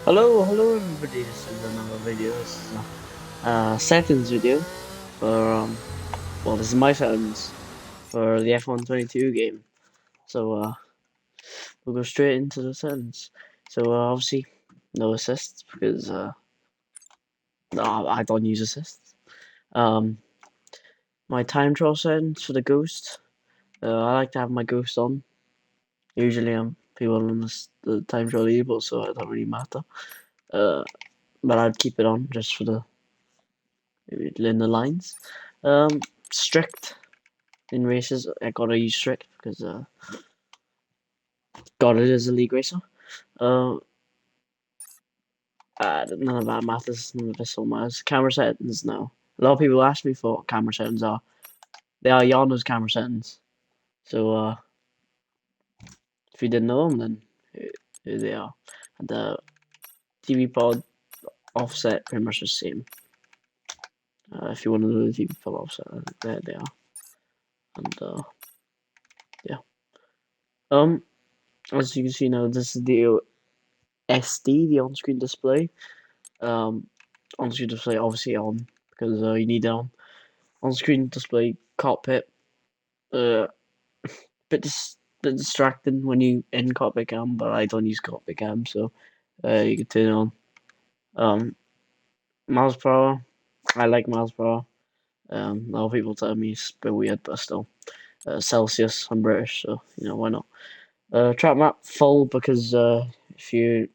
Hello everybody, this is another video. This is a settings video for, well, this is my settings for the F122 game. So, we'll go straight into the settings. So, obviously, no assists because, no, I don't use assists. Um, my time trial settings for the ghost, I like to have my ghost on. Usually, people on the time trial able, so it don't really matter. Uh, but I'd keep it on just for the in the lines. Strict in races. I gotta use strict because God, it is a league racer. Uh, none of that matters. None of this all matters. Camera settings now. A lot of people ask me for what camera settings are. They are Yano's camera settings. So if you didn't know them, then here they are. And the TV pod offset pretty much the same. If you want to know the TV pod offset, there they are. And yeah. As you can see now, this is the SD, the on-screen display. On-screen display obviously on because you need it on-screen display cockpit. Uh, bit distracting when you in cockpit cam, but I don't use cockpit cam, so you can turn it on. Miles per hour, I like miles per hour. A lot of people tell me it's a bit weird, but still. Celsius, I'm British, so you know why not. Track map full because if you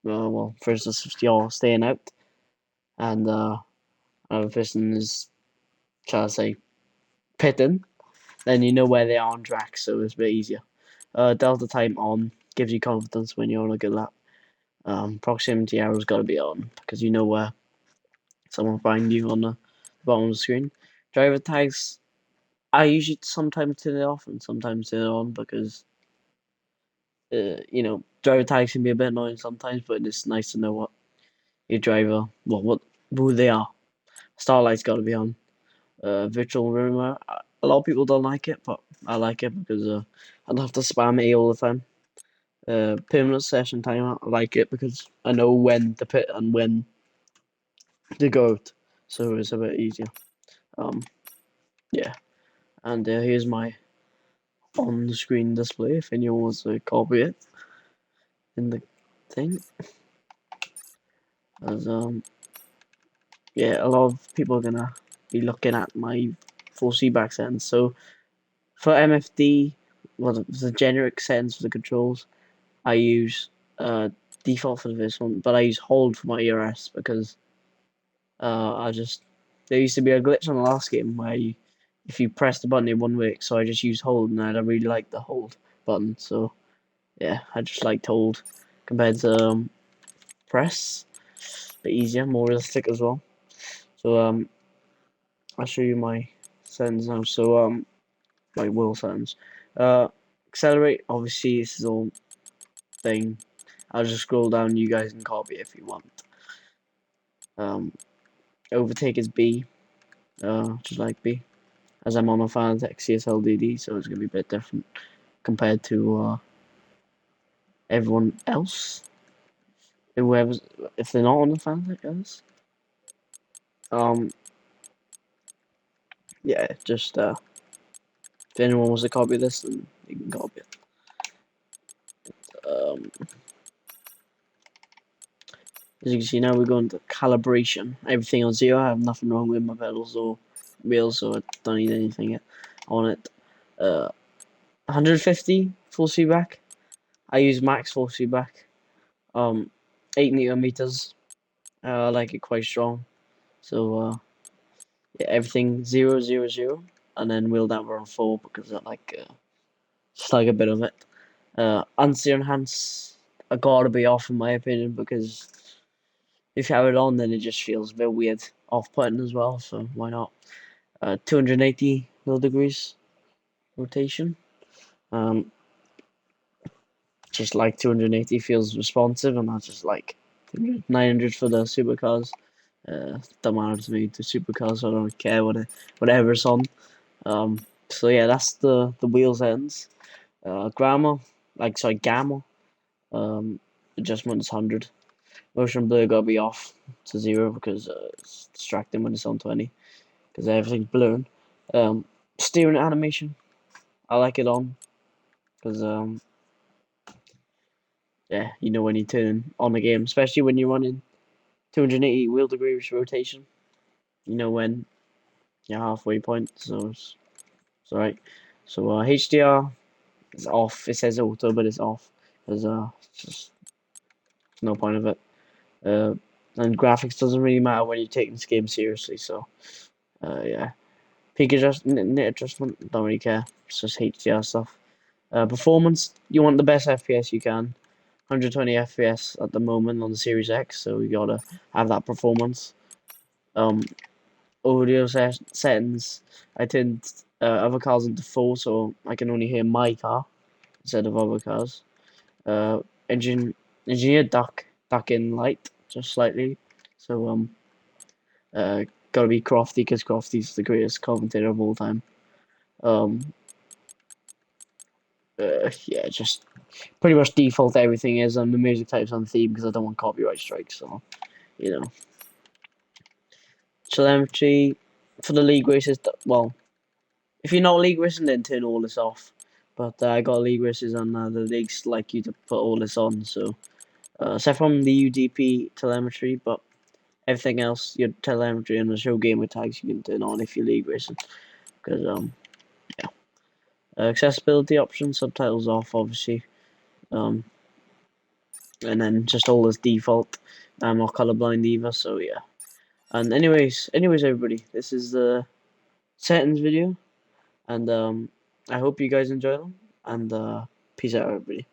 well, for instance, if you're staying out and another person is trying to say pitting, then you know where they are on track, so it's a bit easier. Delta time on gives you confidence when you're on a good lap. Proximity arrow's got to be on because you know where someone find you on the bottom of the screen. Driver tags, I usually sometimes turn it off and sometimes turn it on because driver tags can be a bit annoying sometimes, but it's nice to know what your driver, what who they are. Starlight's got to be on. Virtual rumor. A lot of people don't like it, but I like it because I don't have to spam A all the time. Permanent session timer. I like it because I know when to pit and when to go out, so it's a bit easier. Um, yeah, and here's my on-screen display if anyone wants to copy it in the thing. As yeah, a lot of people are gonna be looking at my full feedback settings. So for MFD, well, the generic settings for the controls, I use default for this one, but I use hold for my ERS because there used to be a glitch on the last game where if you press the button it wouldn't work, so I just used hold, and I don't really like the hold button, so yeah, I just liked hold compared to press. A bit easier, more realistic as well. So I'll show you my settings now. So my wheel settings. Accelerate, obviously this is all thing. I'll just scroll down, you guys can copy it if you want. Overtake is B, just like B, as I'm on a Fanatec CSLDD, so it's going to be a bit different compared to everyone else. Whoever's, if they're not on the Fanatec, guys. Yeah, just if anyone wants to copy this, then you can copy it. As you can see now, we're going to calibration. Everything on 0. I have nothing wrong with my pedals or wheels, so I don't need anything on it. 150 full feedback. I use max full feedback. 8 meters. I like it quite strong. So yeah, everything 0, 0, 0, and then wheel damper on 4 because I like just like a bit of it. Anti enhance, I gotta be off in my opinion because if you have it on, then it just feels a bit weird, off-putting as well. So why not? 280 degrees rotation. Just like 280 feels responsive, and I just like 900 for the supercars. Don't matter to me, the supercars. I don't care whatever's on. So yeah, that's the wheels ends. Gamma, like sorry, gamma. adjustment is 100. Motion blur gotta be off to 0 because it's distracting when it's on 20 because everything's blurring. Um, Steering animation, I like it on because yeah, you know when you turn on the game, especially when you're running 280 wheel degrees rotation. You know when your halfway point, so it's alright. So HDR is off. It says auto, but it's off. There's just no point of it. Uh, and graphics doesn't really matter when you're taking this game seriously. So yeah, peak adjustment, don't really care. It's just HDR stuff. Performance, you want the best FPS you can. 120 FPS at the moment on the Series X, so you gotta have that performance. Um, Audio settings, I turned other cars into 4, so I can only hear my car instead of other cars. Uh, engine engineer duck in light just slightly. So uh, gotta be Crofty because Crofty's the greatest commentator of all time. Um, yeah, just pretty much default everything is, and the music types on theme because I don't want copyright strikes. So you know, telemetry for the league races. Well, if you're not league racing, then turn all this off. But I got league races and the leagues like you to put all this on. So except from the UDP telemetry, but everything else, your telemetry and the show gamer tags, you can turn on if you're league racing. Because yeah, accessibility options, subtitles off, obviously. Um, and then just all this default. I'm not colorblind either, so yeah. And anyways, everybody, this is the settings video, and I hope you guys enjoy them. And peace out, everybody.